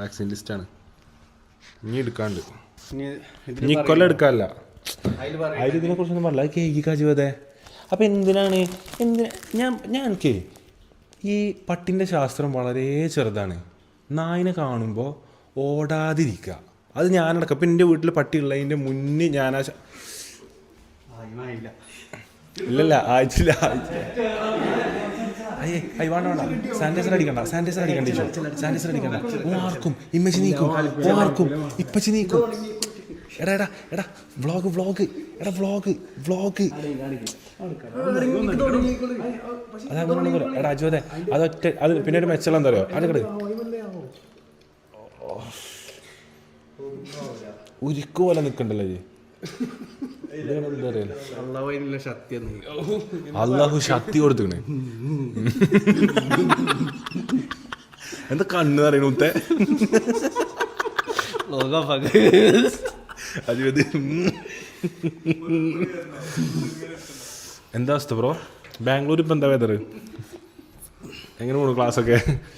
Vaccine ലിസ്റ്റാണ്. ഇനി എടുക്കാണ്ട് ഇനി കൊല്ലം എടുക്കാനല്ല. അതിൽ ഇതിനെ കുറിച്ചൊന്നും പറഞ്ഞില്ല. അത് കേൾക്കാ ജീവിതത്തെ. അപ്പം എന്തിനാണ് ഞാൻ എനിക്ക് ഈ പട്ടിൻ്റെ ശാസ്ത്രം വളരെ ചെറുതാണ്. നായിനെ കാണുമ്പോൾ ഓടാതിരിക്കുക, അത് ഞാനടക്കം. ഇപ്പം എൻ്റെ വീട്ടിൽ പട്ടി ഉള്ളതിൻ്റെ മുന്നേ ഞാൻ ഇല്ലല്ല ആഴ്ചയില്ല വേണ്ട സാനിറ്റൈസർ അടിക്കണ്ട സാനിറ്റൈസർ അടിക്കണ്ട. ആർക്കും ഇമ്മച്ചി നീക്കും, ആർക്കും ഇപ്പച്ചി നീക്കും. എടാ വ്ളോഗ് അതങ്ങനെ പോലെ. എടാ അജുവതെ അതൊറ്റ അത് പിന്നെ ഒരു മെച്ചം എന്താ പറയുക, അടുക്കട് ഉരുക്ക് പോലെ നിൽക്കണ്ടല്ലോ ഇത്. അള്ളാഹു ശക്തി കൊടുത്തിക്കണേ. എന്താ കണ്ണ് പറയണ മുത്തേ? എന്താ അവസ്ഥ ബ്രോ? ബാംഗ്ലൂർ ഇപ്പം എന്താ വെതർ? എങ്ങനെ പോണു ക്ലാസ്സൊക്കെ?